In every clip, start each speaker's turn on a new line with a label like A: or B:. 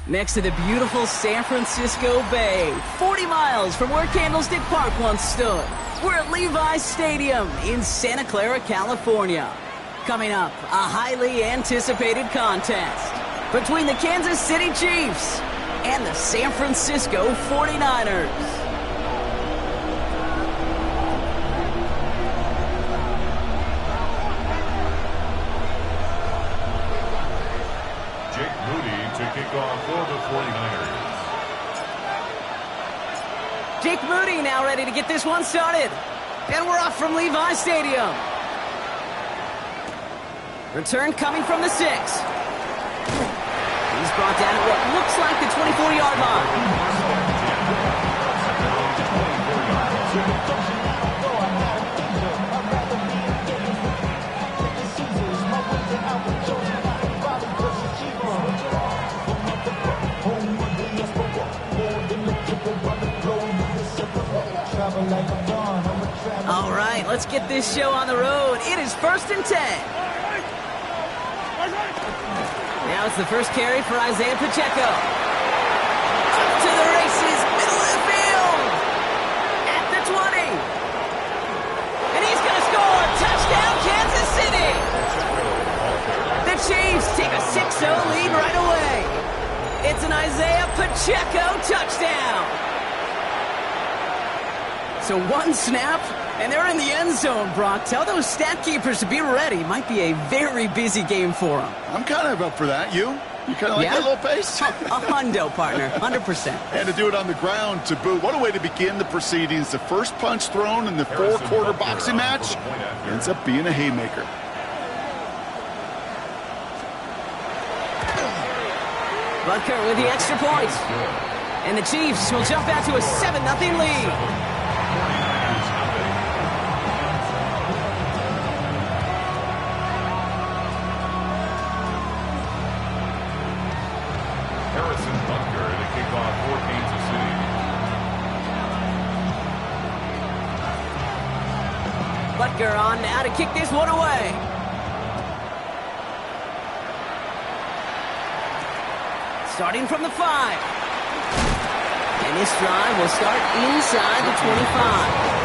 A: next to the beautiful San Francisco Bay, 40 miles from where Candlestick Park once stood. We're at Levi's Stadium in Santa Clara, California. Coming up, a highly anticipated contest between the Kansas City Chiefs and the San Francisco 49ers.
B: Jake Moody to kick off for the 49ers.
A: Jake Moody now ready to get this one started. And we're off from Levi's Stadium. Return coming from the 6. He's brought down at what looks like the 24-yard line. All right, let's get this show on the road. It is 1st and 10. Now it's the first carry for Isaiah Pacheco. Up to the races, middle of the field. At the 20. And he's going to score. Touchdown, Kansas City. The Chiefs take a 6-0 lead right away. It's an Isaiah Pacheco touchdown. So one snap, and they're in the end zone, Brock. Tell those stat keepers to be ready. Might be a very busy game for them.
C: I'm kind of up for that. You kind of like that little pace?
A: A hundo, partner, 100%.
C: And to do it on the ground to boot. What a way to begin the proceedings. The first punch thrown in the four-quarter boxing match ends up being a haymaker.
A: Butker with the extra point. And the Chiefs will jump out to a 7-0 lead.
B: Harrison Butker to kick off for Kansas City.
A: Butker on now to kick this one away. Starting from the 5. And this drive will start inside the 25.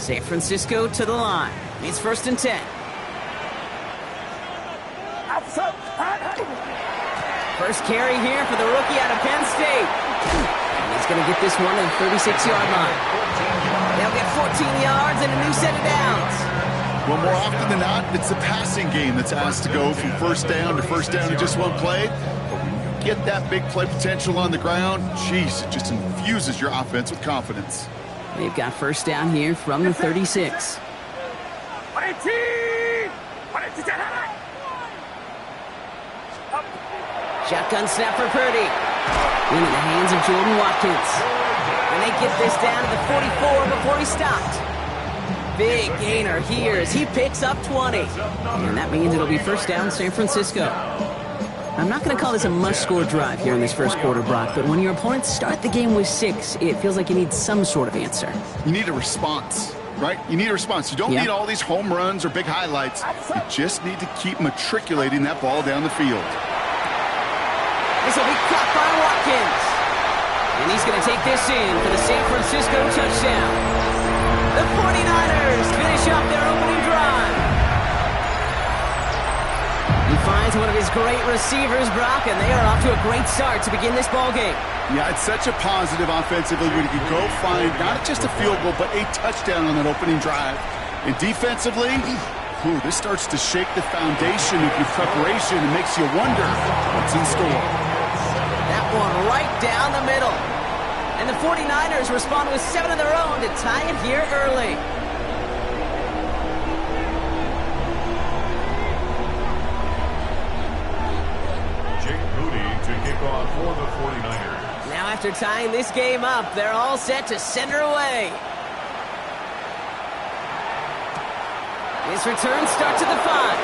A: San Francisco to the line. It's 1st and 10. First carry here for the rookie out of Penn State. And he's going to get this one to the 36-yard line. They'll get 14 yards and a new set of downs.
C: Well, more often than not, it's the passing game that's asked to go from first down in just one play. But when you get that big play potential on the ground, geez, it just infuses your offense with confidence.
A: They've got first down here from the 36. Shotgun snap for Purdy. Into the hands of Jordan Watkins. And they get this down to the 44 before he stopped. Big gainer here as he picks up 20. And that means it'll be first down San Francisco. I'm not going to call this a must-score drive here in this first quarter, Brock, but when your opponents start the game with 6, it feels like you need some sort of answer.
C: You need a response, right? You need a response. You don't need all these home runs or big highlights. You just need to keep matriculating that ball down the field.
A: This will be caught by Watkins. And he's going to take this in for the San Francisco touchdown. The 49ers finish off their opening drive. He finds one of his great receivers, Brock, and they are off to a great start to begin this ball game.
C: Yeah, it's such a positive offensively when you can go find not just a field goal, but a touchdown on that opening drive. And defensively, this starts to shake the foundation of your preparation and makes you wonder what's in store.
A: That one right down the middle. And the 49ers respond with 7 of their own to tie it here early.
B: To kick off for the 49ers.
A: Now after tying this game up, they're all set to send her away. His return starts at the 5.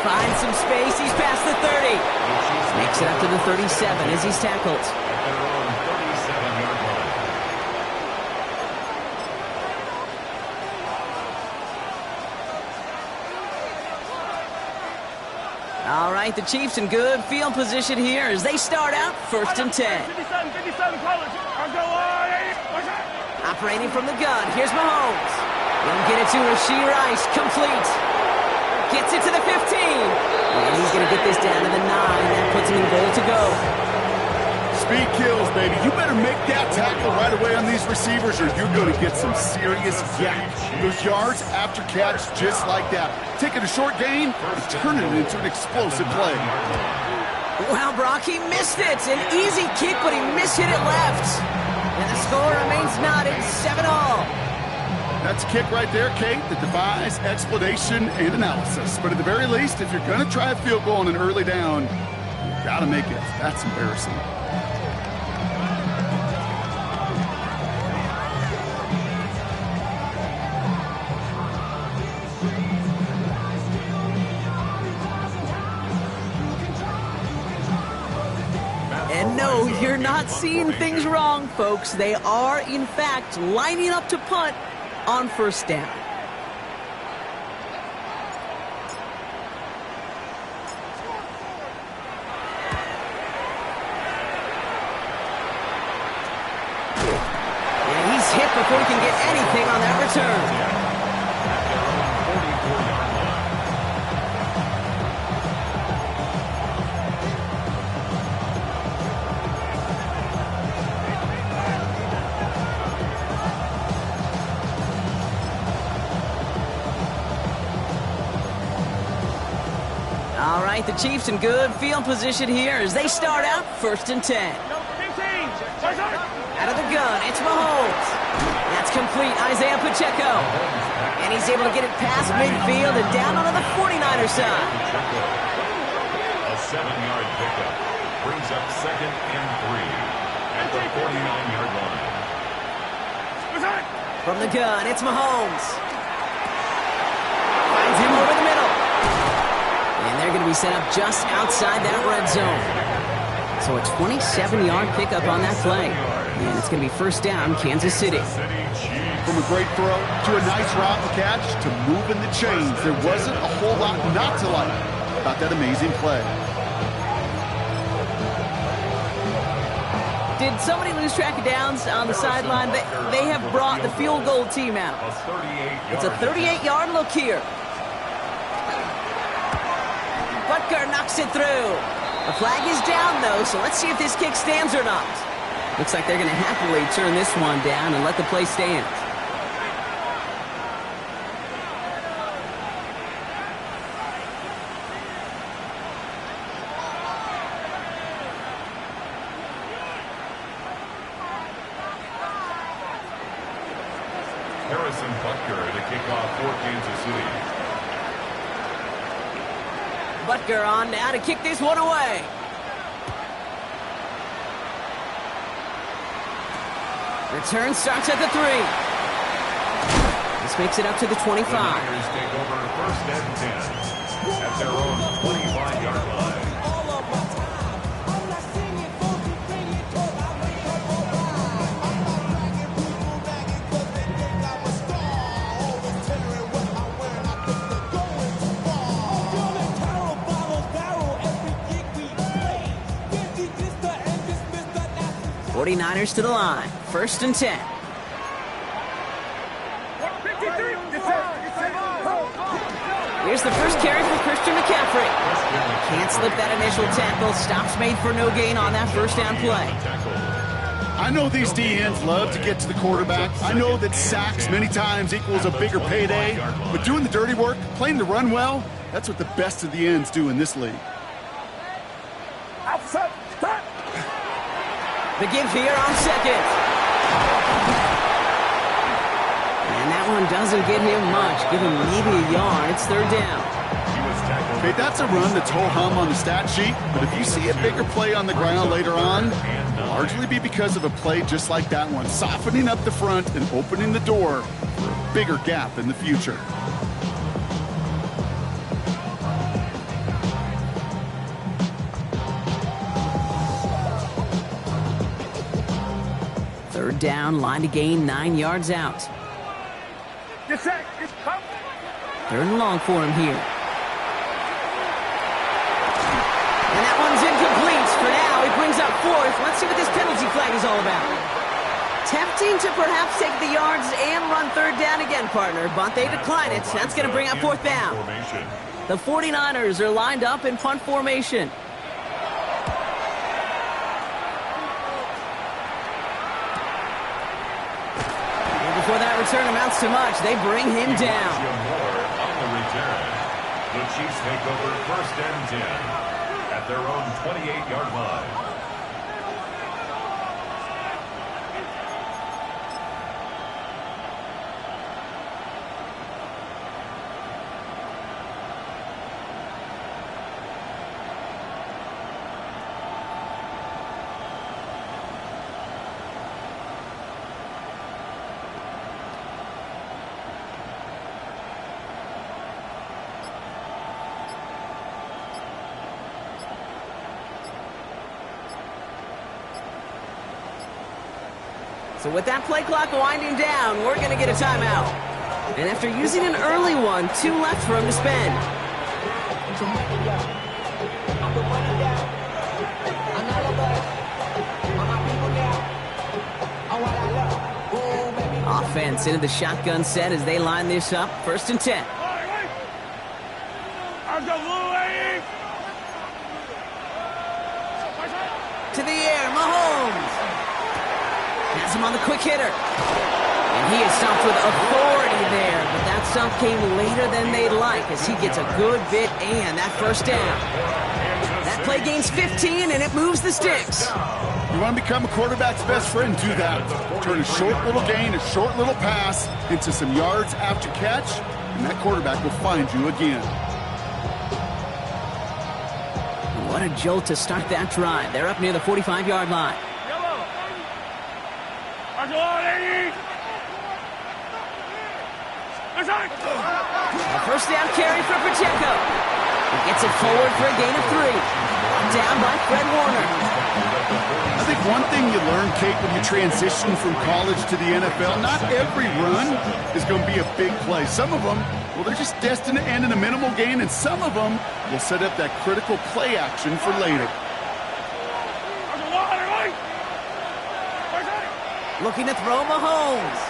A: Finds some space, he's past the 30. Makes it up to the 37 as he's tackled.
B: At their own 37-yard line.
A: All right, the Chiefs in good field position here as they start out first and 10. Operating from the gun, here's Mahomes. He'll get it to Rashee Rice, complete. Gets it to the 15. And he's going to get this down to the 9. That puts him in goal to go.
C: Speed kills, baby. You better make that tackle right away on these receivers or you're going to get some serious yak. Those yards after catch just like that. Taking a short gain and turning it into an explosive play.
A: Wow, Brock, he missed it. An easy kick, but he mishit it left. And the score remains knotted 7-all.
C: That's a kick right there, Kate, that defies explanation and analysis. But at the very least, if you're going to try a field goal on an early down, you've got to make it. That's embarrassing.
A: And no, you're not seeing things wrong, folks. They are, in fact, lining up to punt on first down. And he's hit before he can get anything on that return. All right, the Chiefs in good field position here as they start out first and 10. Out of the gun, it's Mahomes. That's complete, Isaiah Pacheco. And he's able to get it past midfield and down onto the 49er side.
B: A 7-yard pickup brings up 2nd and 3 at the 49-yard line.
A: From the gun, it's Mahomes. Finds him over the middle. And they're going to be set up just outside that red zone. So a 27-yard pickup on that play. And it's going to be first down, Kansas City.
C: From a great throw to a nice route and catch to moving the chains, there wasn't a whole lot not to like about that amazing play.
A: Did somebody lose track of downs on the sideline? They have brought the field goal team out. It's a 38-yard look here. Butker knocks it through. The flag is down, though, so let's see if this kick stands or not. Looks like they're going to happily turn this one down and let the play stand.
B: Harrison Butker to kick off for Kansas City.
A: Butker on now to kick this one away. Return starts at the 3. This makes it up to the 25.
B: The Niners take over first and 10 at their own 25-yard line.
A: Niners to the line. First and 10. Here's the first carry for Christian McCaffrey. Can't slip that initial tackle. Stops made for no gain on that first down play.
C: I know these DNs love to get to the quarterback. I know that sacks many times equals a bigger payday. But doing the dirty work, playing the run well, that's what the best of the ends do in this league.
A: The give here on second. And that one doesn't get him much. Give him maybe a yard. It's third down.
C: Okay, that's a run that's ho-hum on the stat sheet. But if you see a bigger play on the ground later on, it'll largely be because of a play just like that one. Softening up the front and opening the door for a bigger gap in the future.
A: Third down, line to gain 9 yards out. Third and long for him here. And that one's incomplete. For now, he brings up fourth. Let's see what this penalty flag is all about. Tempting to perhaps take the yards and run third down again, partner, but they decline it. That's going to bring up fourth down. The 49ers are lined up in punt formation. Before that return amounts to much, they bring him down.
B: On the return, the Chiefs take over first and 10 at their own 28-yard line.
A: So with that play clock winding down, we're going to get a timeout. And after using an early one, 2 left for him to spend. Offense into the shotgun set as they line this up. First and 10. To the air, Mahomes. Has him on the quick hitter. And he is stumped with authority there, but that stump came later than they'd like as he gets a good bit and that first down. That play gains 15 and it moves the sticks.
C: You want to become a quarterback's best friend, do that. Turn a short little gain, a short little pass into some yards after catch, and that quarterback will find you again.
A: What a jolt to start that drive. They're up near the 45-yard line. A first down carry for Pacheco. He gets it forward for a gain of 3. Down by Fred Warner.
C: I think one thing you learn, Kate, when you transition from college to the NFL, not every run is going to be a big play. Some of them, well, they're just destined to end in a minimal gain, and some of them will set up that critical play action for later.
A: Looking to throw Mahomes.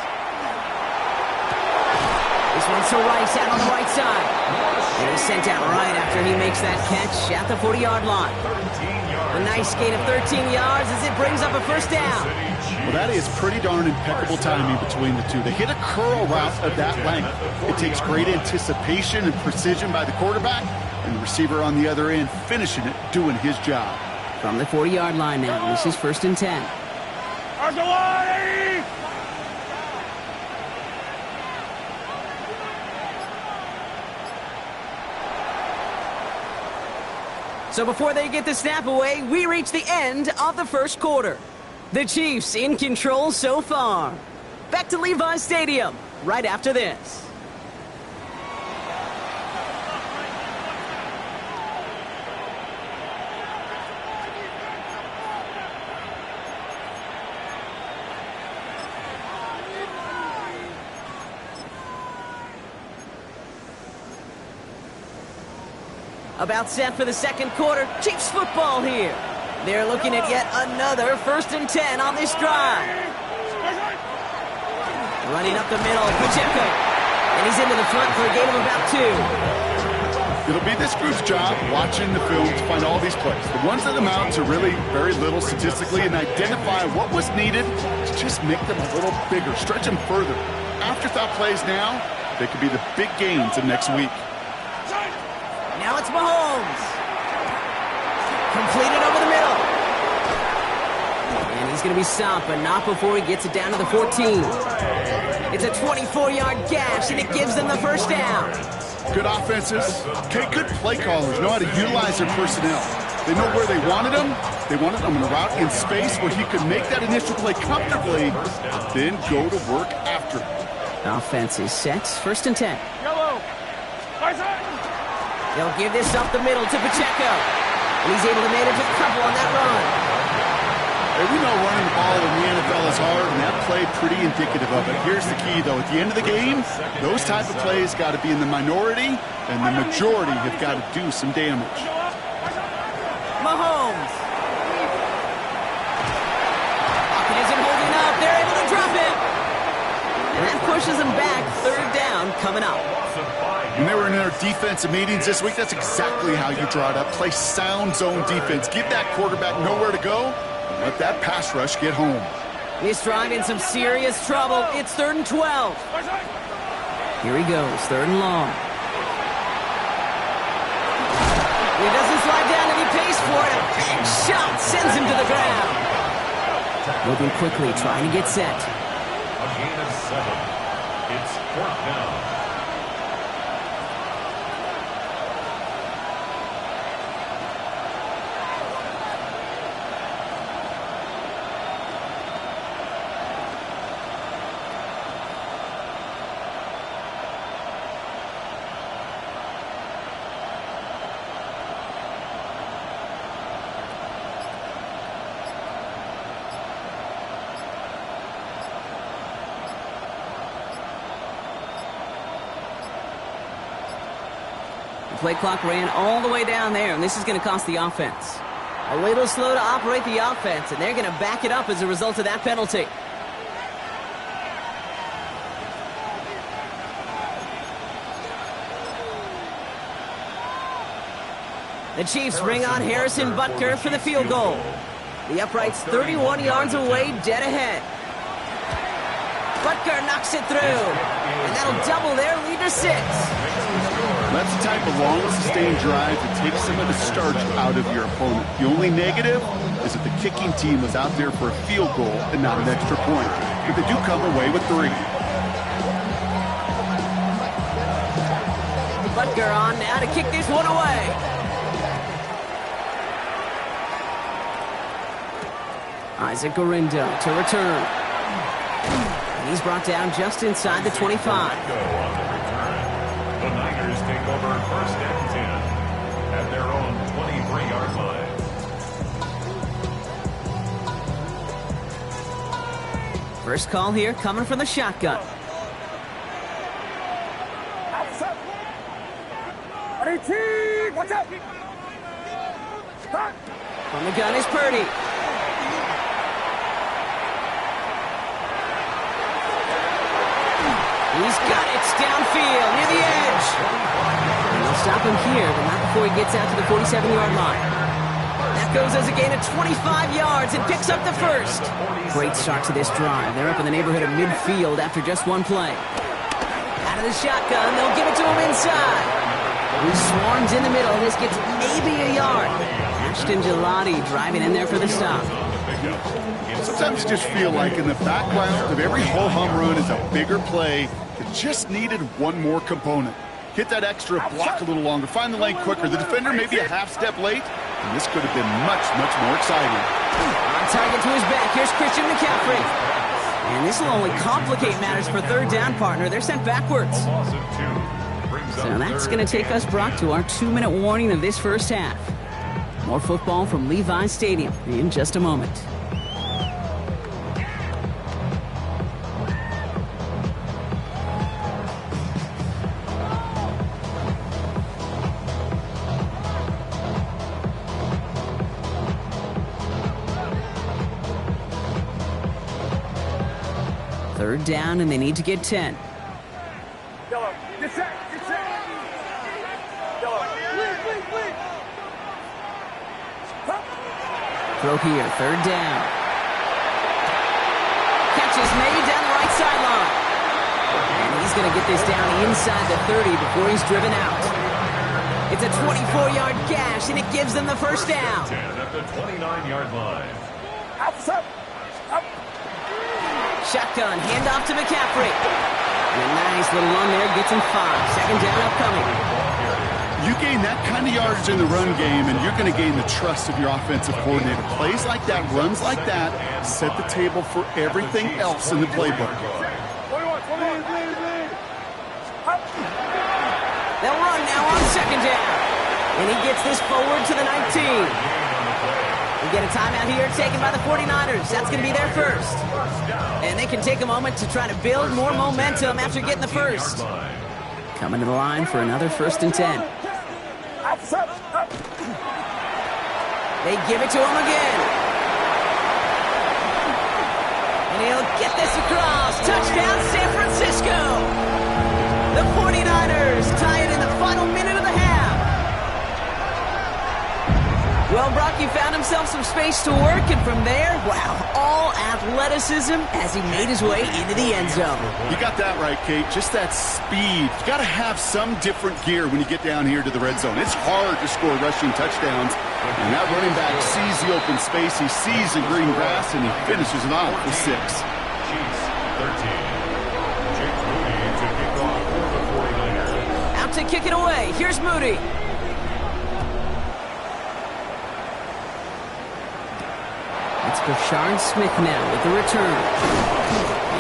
A: This one's to Rice out on the right side. And he's sent out right after he makes that catch at the 40-yard line. A nice gain of 13 yards as it brings up a first down.
C: Well, that is pretty darn impeccable timing between the two. They hit a curl route of that length. It takes great anticipation and precision by the quarterback, and the receiver on the other end finishing it, doing his job.
A: From the 40-yard line now, this is first and 10. So before they get the snap away, we reach the end of the first quarter. The Chiefs in control so far. Back to Levi's Stadium right after this. About set for the second quarter. Chiefs football here. They're looking at yet another 1st and 10 on this drive. Running up the middle, Pacheco. And he's into the front for a gain of about 2.
C: It'll be this group's job watching the film to find all these plays. The ones that amount to really very little statistically and identify what was needed to just make them a little bigger, stretch them further. Afterthought plays now, they could be the big gains of next week.
A: Now it's Mahomes. Completed over the middle. And he's going to be stopped, but not before he gets it down to the 14. It's a 24-yard gash, and it gives them the first down.
C: Good offenses. Okay, good play callers know how to utilize their personnel. They know where they wanted them. They wanted them in a route in space where he could make that initial play comfortably, then go to work after.
A: Offense is set. 1st and 10. They'll give this up the middle to Pacheco. And he's able to manage a couple on that run.
C: Hey, we know running the ball in the NFL is hard, and that play pretty indicative of it. Here's the key, though. At the end of the game, those type of plays got to be in the minority, and the majority have got to do some damage.
A: Mahomes. Pocket isn't holding up. They're able to drop it. And that pushes them back. 3rd down coming up.
C: When they were in their defensive meetings this week, that's exactly how you draw it up. Play sound zone defense. Give that quarterback nowhere to go, and let that pass rush get home.
A: This drive in some serious trouble. It's 3rd and 12. Here he goes, 3rd and long. He doesn't slide down and he pays for it. A big shot sends him to the ground. Moving quickly, trying to get set.
B: A gain of 7. It's 4th down.
A: Play clock ran all the way down there, and this is going to cost the offense. A little slow to operate the offense, and they're going to back it up as a result of that penalty. The Chiefs bring on Harrison Butker for the field goal. The upright's 31 yards away, dead ahead. Butker knocks it through, and that'll double their lead to 6.
C: That's the type of long, sustained drive that takes some of the starch out of your opponent. The only negative is that the kicking team was out there for a field goal and not an extra point. But they do come away with 3.
A: Butker on now to kick this one away. Isaac Gorindo to return. And he's brought down just inside the 25.
B: The Niners take over 1st and 10 at their own 23-yard line.
A: First call here coming from the shotgun. From the gun is Purdy. He's got it downfield near the edge. And they'll stop him here, but not before he gets out to the 47-yard line. That goes as a gain of 25 yards and picks up the first. Great start to this drive. They're up in the neighborhood of midfield after just one play. Out of the shotgun, they'll give it to him inside. He swarms in the middle. This gets maybe a yard. Ashton Gelati driving in there for the stop.
C: Sometimes you just feel like in the background of every ho-hum run is a bigger play that just needed one more component. Hit that extra block a little longer, find the lane quicker. The defender maybe a half step late, and this could have been much, much more exciting.
A: On target to his back. Here's Christian McCaffrey. And this will only complicate matters for third down, partner. They're sent backwards. So that's going to take us, Brock, to our 2-minute warning of this first half. More football from Levi's Stadium in just a moment. Third down, and they need to get 10.
D: Yellow, get set, get set. Yellow, lead.
A: Throw here, third down. Catch is made down the right sideline. And he's going to get this down inside the 30 before he's driven out. It's a 24-yard gash, and it gives them the first down.
B: 10 at the 29-yard line.
D: Up.
A: Shotgun, handoff to McCaffrey. And a nice little run there, gets him 5. Second down upcoming.
C: You gain that kind of yardage in the run game, and you're going to gain the trust of your offensive coordinator. Plays like that, runs like that, set the table for everything else in the playbook.
A: They'll run now on second down. And he gets this forward to the 19. We get a timeout here taken by the 49ers. That's going to be their first. And they can take a moment to try to build more momentum after getting the first. Coming to the line for another 1st and 10. They give it to him again. And he'll get this across. Touchdown, San Francisco. The 49ers tie it in the final minute of the half. Well, Brock, he found himself some space to work, and from there, wow, all athleticism as he made his way into the end zone.
C: You got that right, Kate. Just that speed. You got to have some different gear when you get down here to the red zone. It's hard to score rushing touchdowns, and that running back sees the open space, he sees the green grass, and he finishes it off with 6.
B: Chiefs 13. Jake Moody to kick off for the 49ers.
A: Out to kick it away. Here's Moody. It's Brashard Smith now with the return.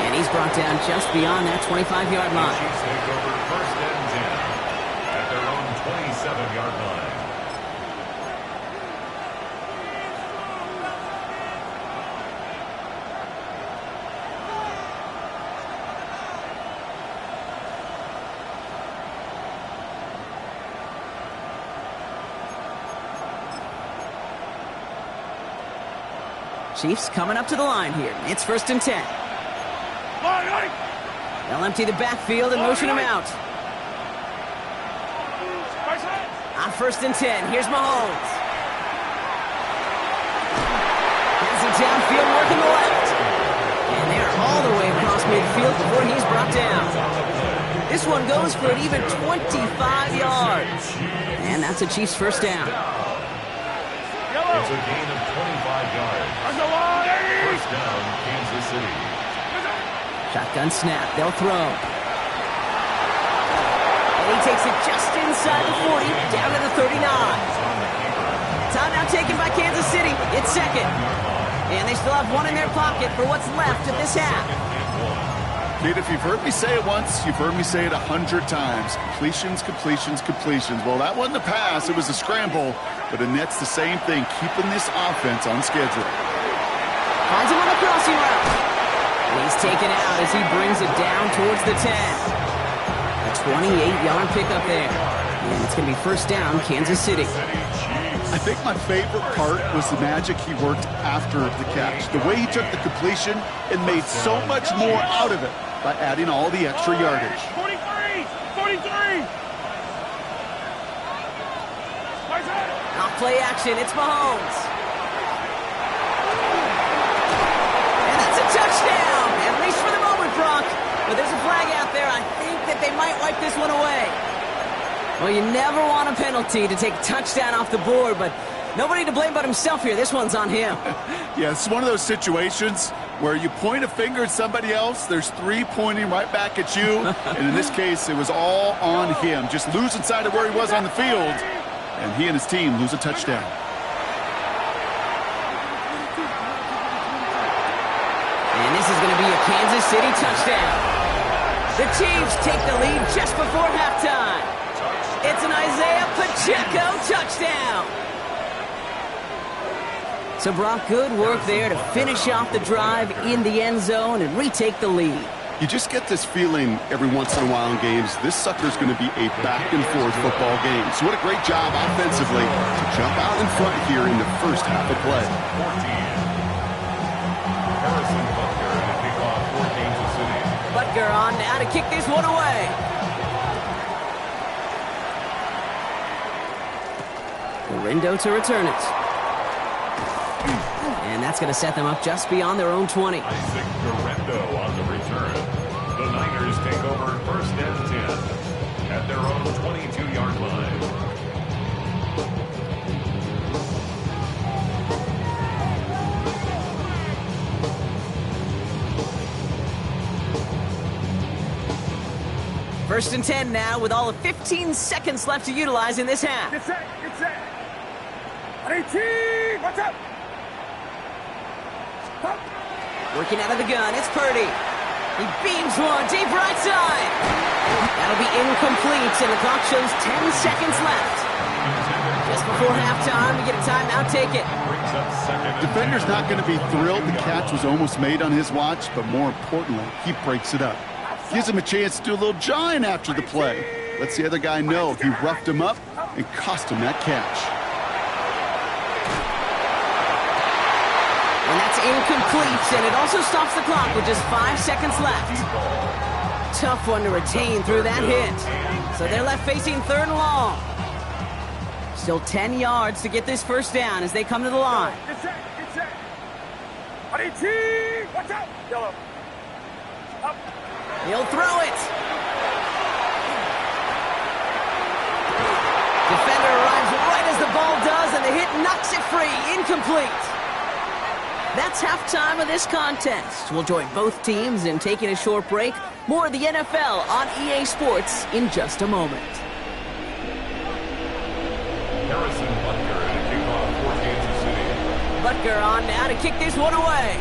A: And he's brought down just beyond that 25-yard line.
B: Chiefs take over 1st and 10 at their own 27-yard line.
A: Chiefs coming up to the line here. It's 1st and 10. They'll empty the backfield and motion him out. On 1st and 10, here's Mahomes. Has it downfield working the left. And they're all the way across midfield before he's brought down. This one goes for an even 25 yards. And that's a Chiefs first down.
B: It's a gain of 25 yards. First down, Kansas City.
A: Shotgun snap. They'll throw. And he takes it just inside the 40, down to the 39. Timeout taken by Kansas City. It's second. And they still have one in their pocket for what's left of this half.
C: Kate, if you've heard me say it once, you've heard me say it 100 times. Completions. Well, that wasn't a pass. It was a scramble. But Annette's the same thing, keeping this offense on schedule.
A: Finds him on the crossing route. And he's taken out as he brings it down towards the 10. A 28-yard pickup there. And it's going to be first down, Kansas City.
C: I think my favorite part was the magic he worked after the catch. The way he took the completion and made so much more out of it by adding all the extra yardage.
D: 43!
A: Off play action, it's Mahomes. And that's a touchdown, at least for the moment, Brock. But there's a flag out there. I think that they might wipe this one away. Well, you never want a penalty to take a touchdown off the board, but nobody to blame but himself here. This one's on him.
C: Yeah, it's one of those situations where you point a finger at somebody else, there's 3 pointing right back at you, and in this case, it was all on him. Just losing sight of where he was on the field, and he and his team lose a touchdown.
A: Kansas City touchdown. The Chiefs take the lead just before halftime. It's an Isaiah Pacheco touchdown. So, Brock, good work there to finish off the drive in the end zone and retake the lead.
C: You just get this feeling every once in a while in games, this sucker's going to be a back-and-forth football game. So what a great job offensively to jump out in front here in the first half of play.
B: 14. Harrison Butker to kick off for Kansas City.
A: Butker on now to kick this one away. Rindo to return it. And that's going to set them up just beyond their own 20.
B: Isaac Guerrero on the return. The Niners take over first and 10 at their own 22-yard line.
A: First and 10 now with all of 15 seconds left to utilize in this half.
D: Get set. Get set. 18. Watch out. Stop.
A: Working out of the gun, it's Purdy. He beams one deep right side. That'll be incomplete, and the clock shows 10 seconds left. Just before halftime, we get a timeout, take it.
B: Brings up second and
C: Defender's not going to be thrilled the catch was almost made on his watch, but more importantly, he breaks it up. Gives him a chance to do a little jawing after the play. Lets the other guy know he roughed him up and cost him that catch.
A: And that's incomplete, and it also stops the clock with just 5 seconds left. Tough one to retain through that hit. So they're left facing third and long. Still 10 yards to get this first down as they come to the line.
D: Get set. Get set. 18. Watch out. Yellow. Up.
A: He'll throw it. Defender arrives right as the ball does, and the hit knocks it free. Incomplete. That's halftime of this contest. We'll join both teams in taking a short break. More of the NFL on EA Sports in just a moment.
B: Harrison Butker to kick off for Kansas City.
A: Butker on now to kick this one away.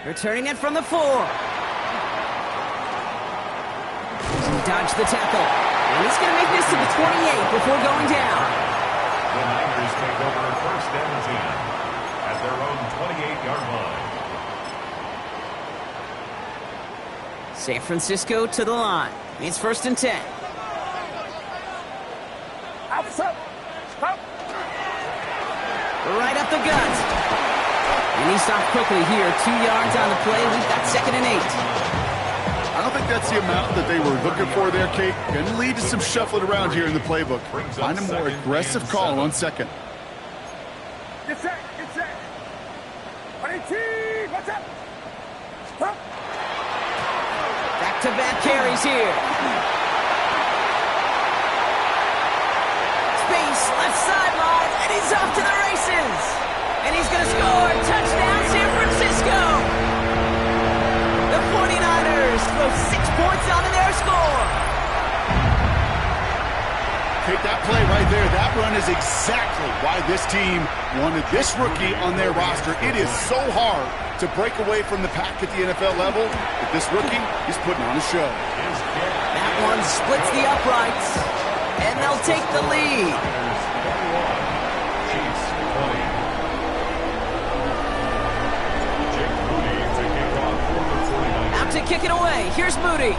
A: Returning it from the 4. Dodged the tackle. And he's going to make this to the 28 before going down.
B: The Niners take over first and 10 at their own 28-yard line.
A: San Francisco to the line. It's first and 10.
D: Outside. Stop.
A: Right up the gut. And he stopped quickly here. 2 yards on the play. We've got second and 8.
C: I don't think that's the amount that they were looking for there, Kate. Going to lead to some shuffling around here in the playbook. Find a more aggressive call on second.
D: Get set. Get set. 18. Watch out. Stop.
A: Back-to-back carries here. Space, left sideline, and he's off to the races. And he's going to score. Touchdown, San Francisco. The 49ers throw 6 points onto their score.
C: Take that play right there. That run is exactly why this team wanted this rookie on their roster. It is so hard to break away from the pack at the NFL level, but this rookie is putting on a show.
A: That one splits the uprights, and they'll take the lead.
B: Chiefs 20. Jake Moody to kick off for the 49ers.
A: Out to kick it away. Here's Moody.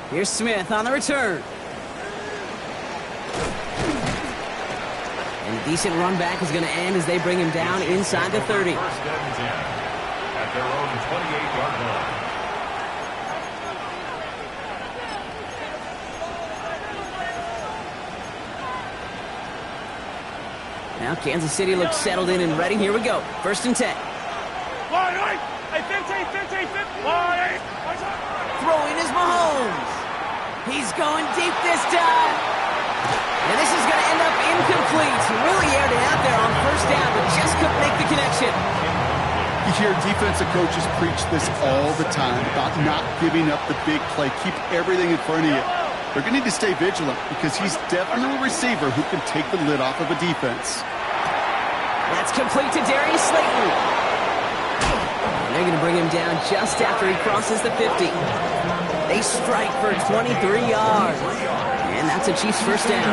A: Here's Smith on the return. And a decent run back is going to end as they bring him down inside the 30.
B: First and 10 at their own 28-yard line.
A: Now Kansas City looks settled in and ready. Here we go. First and 10.
D: Line 8. Hey, 15. Line 8. Watch out.
A: Throwing is Mahomes. He's going deep this time. And this is going to end up incomplete. He really aired it out there on first down, but just couldn't make the connection.
C: You hear defensive coaches preach this all the time about not giving up the big play. Keep everything in front of you. They're going to need to stay vigilant because he's definitely a receiver who can take the lid off of a defense.
A: That's complete to Darius Slayton. And they're going to bring him down just after he crosses the 50. They strike for 23 yards. And that's a Chiefs first down.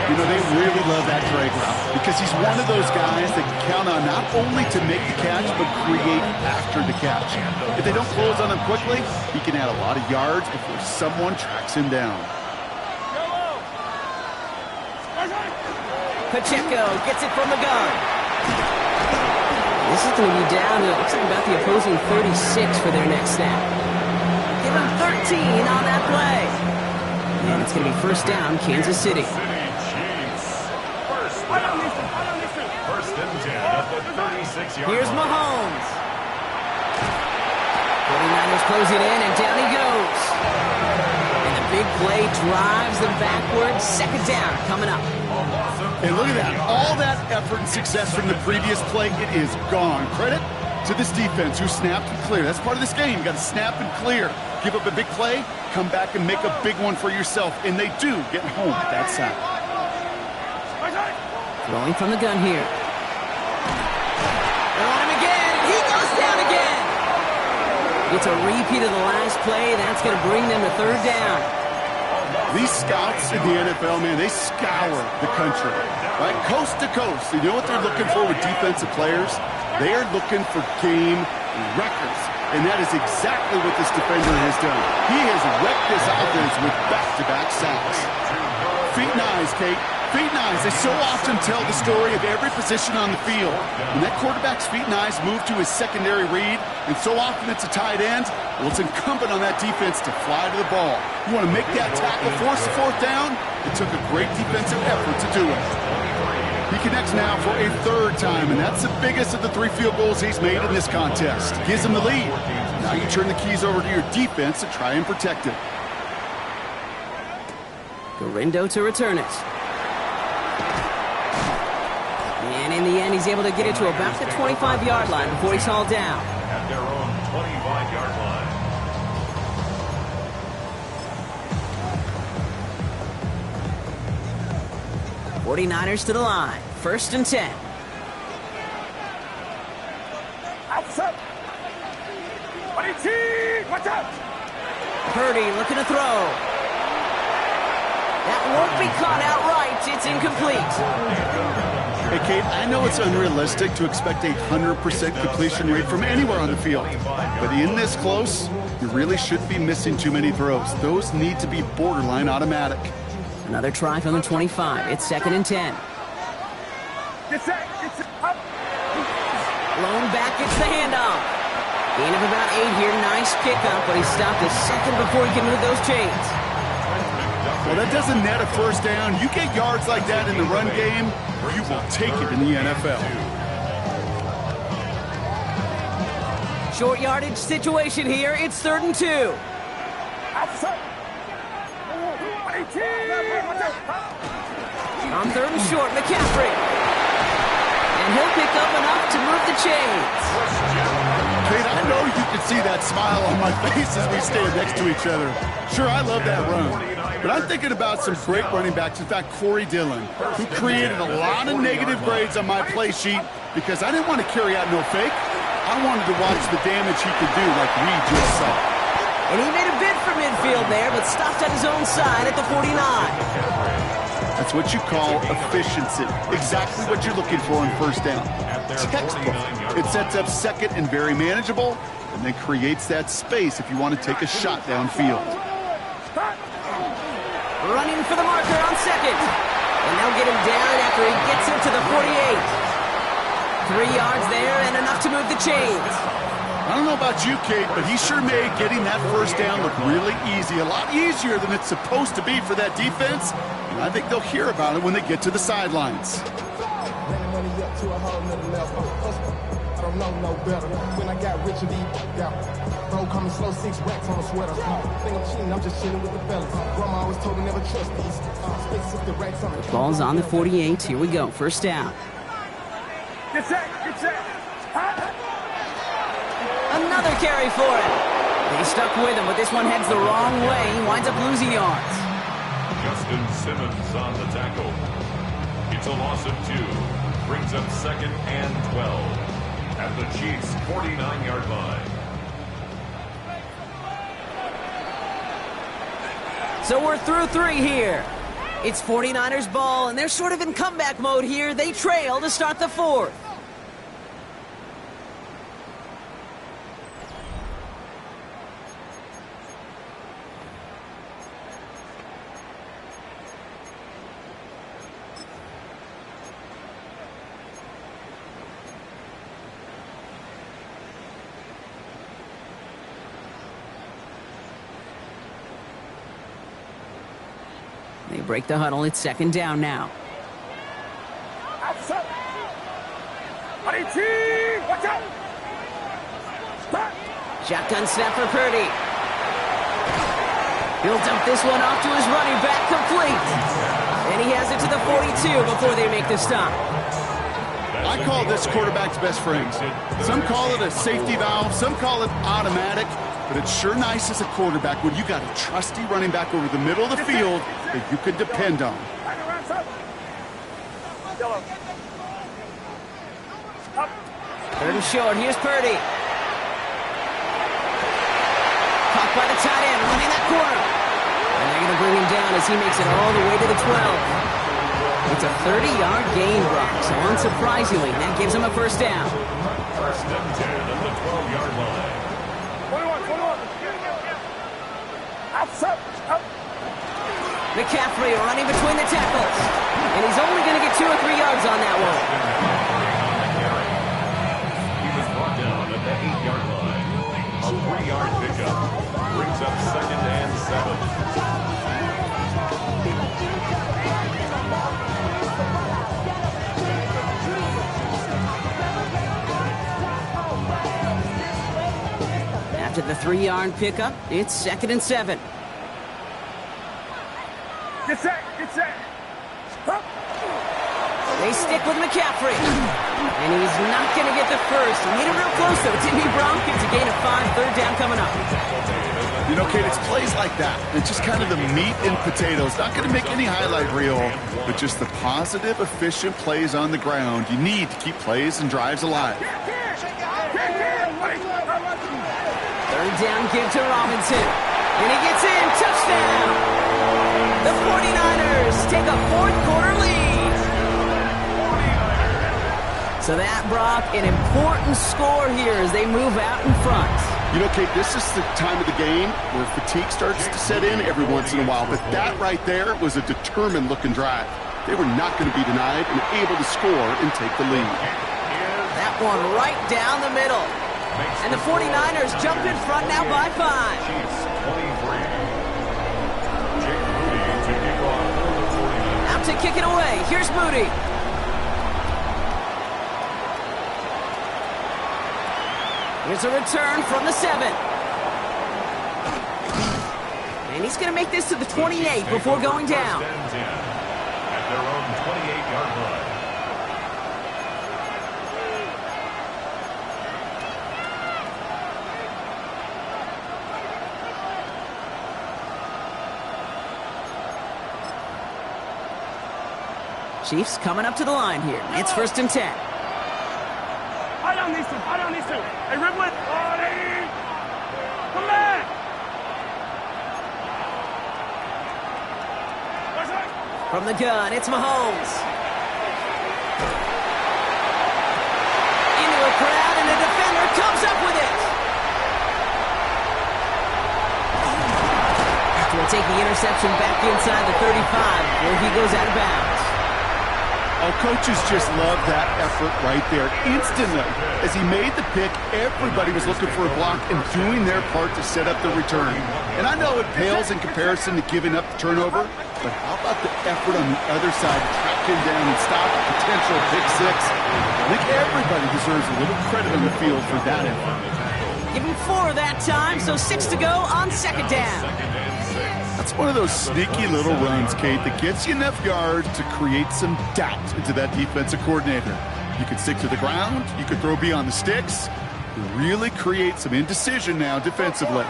C: You know, they really love that drag route because he's one of those guys that can count on not only to make the catch, but create after the catch. If they don't close on him quickly, he can add a lot of yards before someone tracks him down.
A: Pacheco gets it from the gun. This is going to be down to, it looks like about the opposing 36 for their next snap. Give him 13 on that play. And it's going to be first down, Kansas City.
B: First and 10 at the 36-yard
A: Here's
B: line.
A: Mahomes. 49ers closing in, and down he goes. And the big play drives them backwards. Second down coming up.
C: And look at that. All that effort and success from the previous play, it is gone. Credit to this defense who snapped and cleared. That's part of this game. You got to snap and clear. Give up a big play, come back and make a big one for yourself. And they do get home at that sack.
A: Throwing from the gun here. They're on him again, and he goes down again. It's a repeat of the last play. That's going to bring them to third down.
C: These scouts in the NFL, man, they scour the country, right? Coast to coast. You know what they're looking for with defensive players? They are looking for game records. And that is exactly what this defender has done. He has wrecked this offense with back-to-back sacks. Feet and eyes, Kate. Feet and eyes, they so often tell the story of every position on the field. When that quarterback's feet and eyes move to his secondary read, and so often it's a tight end, well, it's incumbent on that defense to fly to the ball. You want to make that tackle, force the fourth down? It took a great defensive effort to do it. He connects now for a third time, and that's the biggest of the 3 field goals he's made in this contest. Gives him the lead. Now you turn the keys over to your defense to try and protect it.
A: Gorindo to return it. And in the end, he's able to get it to about the 25-yard line before he's hauled down.
B: At their own 25-yard line.
A: 49ers to the line. First and 10.
D: Outside. 22. Watch out.
A: Purdy looking to throw. That won't be caught outright. It's incomplete.
C: Hey, Kate, I know it's unrealistic to expect a 100% completion rate from anywhere on the field. But in this close, you really shouldn't be missing too many throws. Those need to be borderline automatic.
A: Another try from the 25. It's second and 10.
D: Get set. Get set. Up.
A: Blown back, it's the handoff. Gain of about 8 here. Nice pickup, but he stopped a second before he can move those chains.
C: Well, that doesn't net a first down. You get yards like that in the run game, you will take it in the NFL.
A: Short yardage situation here. It's third and 2.
D: Outside. 18. Watch out.
A: On third and short, McCaffrey. And he'll pick up enough to move the chains.
C: Kate, I know you can see that smile on my face as we stand next to each other. Sure, I love that run. But I'm thinking about some great running backs. In fact, Corey Dillon, who created a lot of negative grades on my play sheet because I didn't want to carry out no fake. I wanted to watch the damage he could do like we just saw.
A: And he made a bid for midfield there, but stopped on his own side at the 49.
C: That's what you call efficiency. Exactly what you're looking for on first down. Textbook. It sets up second and very manageable, and then creates that space if you want to take a shot downfield.
A: Running for the marker on second. And they'll get him down after he gets into the 48. 3 yards there and enough to move the chains.
C: I don't know about you, Kate, but he sure made getting that first down look really easy. A lot easier than it's supposed to be for that defense. And I think they'll hear about it when they get to the sidelines.
E: I don't know no better. When I got rich and out. Bro coming slow, 6 racks on a sweater. Think I'm cheating, I'm just chilling with the fellas. Grandma always told me never trust these. The racks on the
A: Ball's on the 48. Here we go. First down.
D: Get set. Get set.
A: Another carry for him. They stuck with him, but this one heads the wrong way. He winds up losing yards.
B: Justin Simmons on the tackle. It's a loss of 2. Brings up 2nd and 12 at the Chiefs' 49-yard line.
A: So we're through 3 here. It's 49ers ball, and they're sort of in comeback mode here. They trail to start the 4th. They break the huddle. It's 2nd down now.
D: Watch out!
A: Shotgun snap for Purdy. He'll dump this one off to his running back, complete. And he has it to the 42 before they make the stop.
C: I call this quarterback's best friend. Some call it a safety valve, some call it automatic, but it's sure nice as a quarterback when you got a trusty running back over the middle of the field that you can depend on.
A: Third and short. Here's Purdy. Caught by the tight end, running that corner. And they're going to bring him down as he makes it all the way to the 12. It's a 30-yard gain, Brock, so unsurprisingly, that gives him a first down.
B: First and 10 at the 12-yard line.
D: 21.
A: McCaffrey running between the tackles. And he's only going to get 2 or 3 yards on that one.
B: He was brought down at the 8-yard line. A 3-yard pickup brings up 2nd and 7.
A: After the 3-yard pickup, it's 2nd and 7.
D: Get set!
A: They stick with McCaffrey. And he's not going to get the first. He made it real close, though, didn't he, Bronk? It's a gain of 5, 3rd down coming up.
C: You know, Kate, it's plays like that. It's just kind of the meat and potatoes. Not going to make any highlight reel, but just the positive, efficient plays on the ground. You need to keep plays and drives alive.
A: 3rd down, give to Robinson. And he gets in. Touchdown! The 49ers take a 4th-quarter lead. So that, Brock, an important score here as they move out in front.
C: You know, Kate, this is the time of the game where fatigue starts to set in every once in a while. But that right there was a determined-looking drive. They were not going to be denied and able to score and take the lead.
A: That one right down the middle. And the 49ers jump in front now by 5.
B: Chiefs 23. Jake Moody to kick off for the 49ers.
A: Out to kick it away. Here's Moody. Here's a return from the 7. And he's going to make this to the 28 before going down.
B: First and 10 at their own 28-yard line.
A: Chiefs coming up to the line here. It's 1st and 10.
D: High down these two. Hey, Ridwood. Come back.
A: From the gun, it's Mahomes. Into a crowd, and a defender comes up with it. Will take the interception back inside the 35 where he goes out of bounds.
C: Oh, coaches just love that effort right there. Instantly, as he made the pick, everybody was looking for a block and doing their part to set up the return. And I know it pales in comparison to giving up the turnover, but how about the effort on the other side to track him down and stop a potential pick 6? I think everybody deserves a little credit on the field for that effort.
A: Give him 4 that time, so 6 to go on 2nd down.
C: That's one of those sneaky little runs, Kate, that gets you enough yards to create some doubt into that defensive coordinator. You could stick to the ground, you could throw beyond the sticks, really create some indecision now defensively.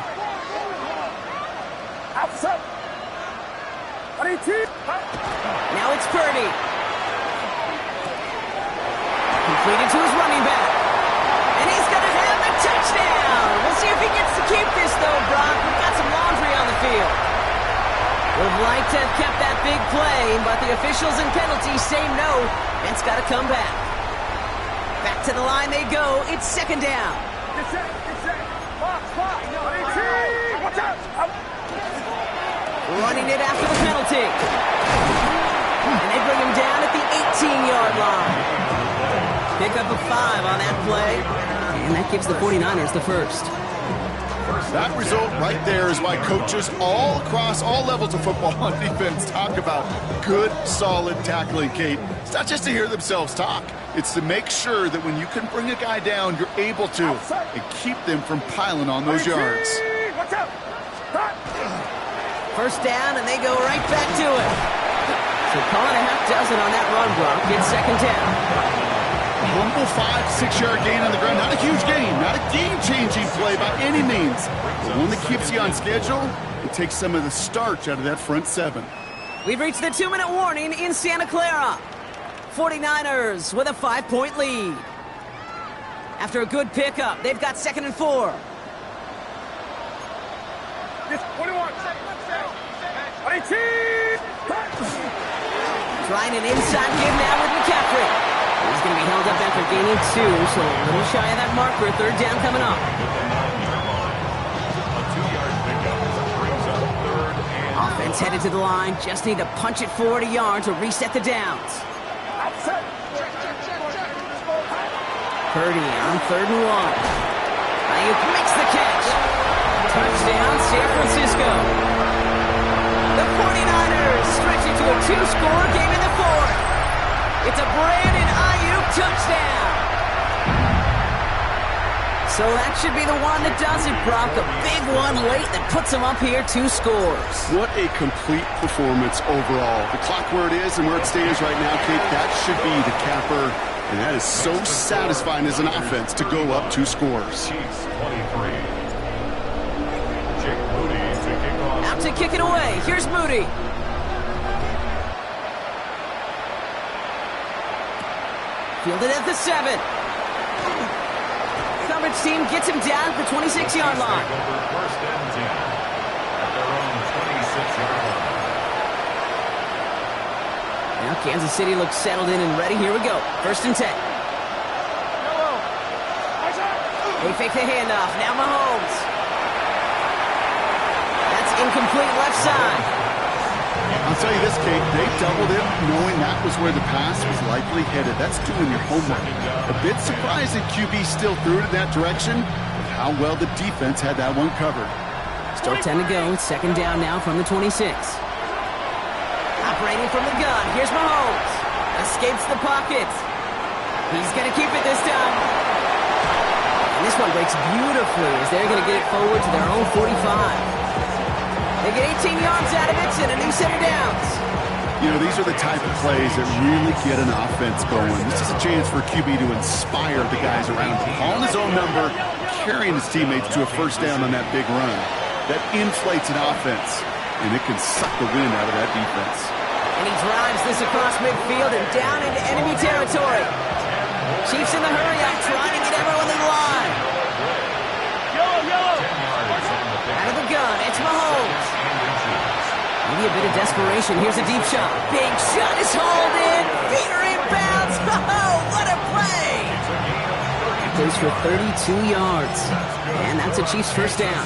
A: Now it's Purdy. Completed to his running back. And he's going to have a touchdown. We'll see if he gets to keep this, though, Brock. We've got some laundry on the field. Would have liked to have kept that big play, but the officials and penalties say no. It's got to come back. Back to the line they go. It's second down. Running it after the penalty. And they bring him down at the 18-yard line. Pick up a 5 on that play. And that gives the 49ers the first.
C: That result right there is why coaches all across all levels of football on defense talk about good, solid tackling, Kate. It's not just to hear themselves talk. It's to make sure that when you can bring a guy down, you're able to and keep them from piling on those yards.
A: First down, and they go right back to it. So call it a half dozen on that run block. It's second down.
C: A humble 5-6-yard gain on the ground. Not a huge gain, not a game-changing play by any means. But one that keeps you on schedule and takes some of the starch out of that front seven.
A: We've reached the 2-minute warning in Santa Clara. 49ers with a 5-point lead. After a good pickup, they've got 2nd and 4. Trying an inside give now with McCaffrey. He's going to be held up after gaining 2, so a little shy of that marker. Third down coming up.
B: A 2-yard pickup brings up 3rd and...
A: Offense headed to the line. Just need to punch it forward a yard to reset the downs. Purdy on 3rd and 1. Ayuk makes the catch. Touchdown, San Francisco. The 49ers stretch it to a 2-score game in the 4th. It's a Brandon Ayuk touchdown. So that should be the one that does it, Brock. A big one late that puts him up here, 2 scores.
C: What a complete performance overall. The clock where it is and where it stands right now, Kate, that should be the capper. And that is so satisfying as an offense to go up 2 scores.
B: Chiefs 23. Jake Moody to kick off.
A: Out to kick it away. Here's Moody. Fielded at the 7. Coverage team gets him down at the 26-yard line.
B: First and 10 at their own 26-yard line.
A: Now Kansas City looks settled in and ready. Here we go. 1st and 10. They fake the handoff. Now Mahomes. That's incomplete left side.
C: I'll tell you this, Kate, they doubled him knowing that was where the pass was likely headed. That's doing your homework. A bit surprising QB still threw it in that direction, but how well the defense had that one covered.
A: Still 10 to go. 2nd down now from the 26. Operating from the gun. Here's Mahomes. Escapes the pocket. He's going to keep it this time. And this one breaks beautifully as they're going to get it forward to their own 45. They get 18 yards out of it and a new set of downs.
C: You know, these are the type of plays that really get an offense going. This is a chance for QB to inspire the guys around him. Calling his own number, carrying his teammates to a first down on that big run. That inflates an offense, and it can suck the wind out of that defense.
A: And he drives this across midfield and down into enemy territory. Chiefs in the hurry-up, trying to get everyone in line. Out of the gun, it's Mahomes. Maybe a bit of desperation. Here's a deep shot. Big shot is hauled in. Peter inbounds. Oh, what a play! Goes for 32 yards. And that's a Chiefs first down.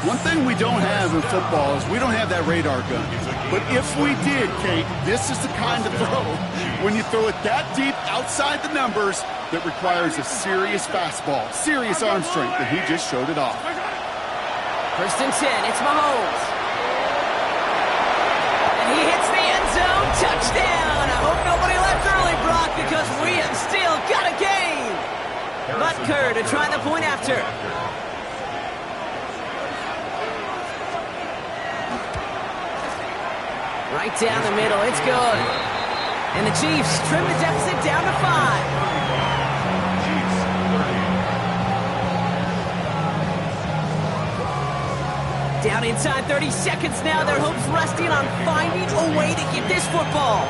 C: One thing we don't have in football is we don't have that radar gun. But if we did, Kate, this is the kind of throw, when you throw it that deep outside the numbers, that requires a serious fastball, serious arm strength, and he just showed it off.
A: 1st and 10, it's Mahomes. And he hits the end zone, touchdown! I hope nobody left early, Brock, because we have still got a game! Butker to try the point after. Right down the middle, it's good. And the Chiefs trim the deficit down to 5.
B: Chiefs 30.
A: Down inside 30 seconds now. Their hopes resting on finding a way to get this football.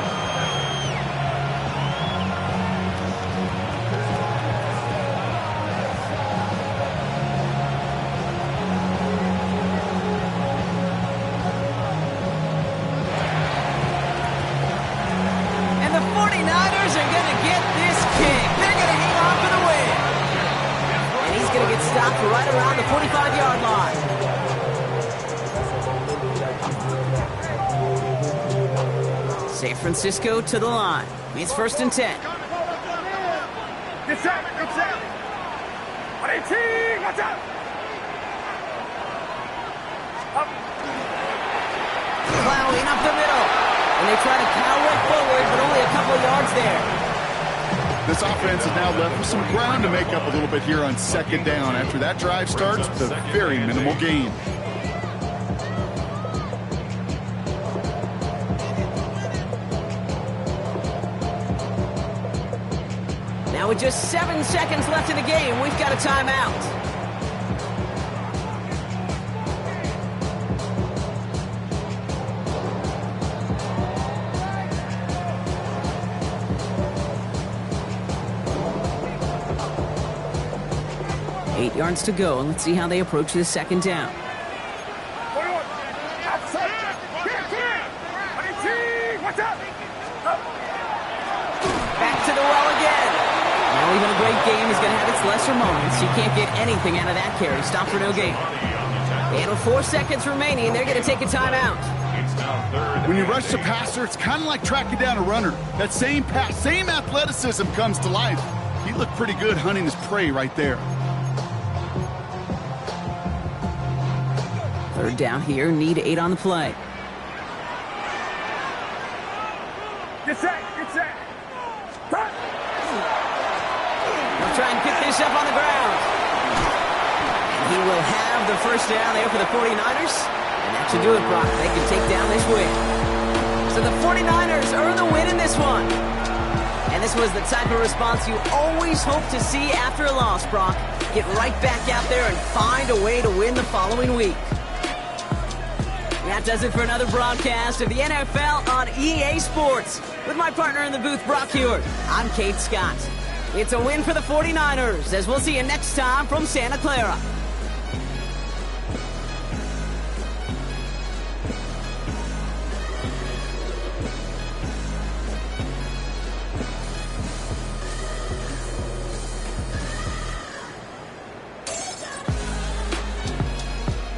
A: And the 49ers are going to get this kick. They're going to hang on for the win. And he's going to get stopped right around the 45-yard line. San Francisco to the line. It's 1st and 10.
D: Get set, get set. 118, watch out. Up.
A: Plowing up the middle. And they try to power it forward, but only a couple of yards there.
C: This offense is now left with some ground to make up a little bit here on 2nd down. After that drive starts with a very minimal gain.
A: Now with just 7 seconds left in the game, we've got a timeout. Eight yards to go, and let's see how they approach this 2nd down.
D: 41, outside. Clear, clear. 118, watch out. Up.
A: Back to the well again. Now even a great game is going to have its lesser moments. You can't get anything out of that carry. Stop for no gain. And with 4 seconds remaining, they're going to take a timeout.
B: It's now 3rd.
C: When you rush the passer, it's kind of like tracking down a runner. That same pass, same athleticism comes to life. He looked pretty good hunting his prey right there.
A: 3rd down here, need 8 on the play.
D: Get set, get set. Cut.
A: They'll try and pick this up on the ground. And he will have the 1st down there for the 49ers. And that should do it, Brock. They can take down this win. So the 49ers earn the win in this one. And this was the type of response you always hope to see after a loss, Brock. Get right back out there and find a way to win the following week. That does it for another broadcast of the NFL on EA Sports. With my partner in the booth, Brock Hewitt, I'm Kate Scott. It's a win for the 49ers, as we'll see you next time from Santa Clara.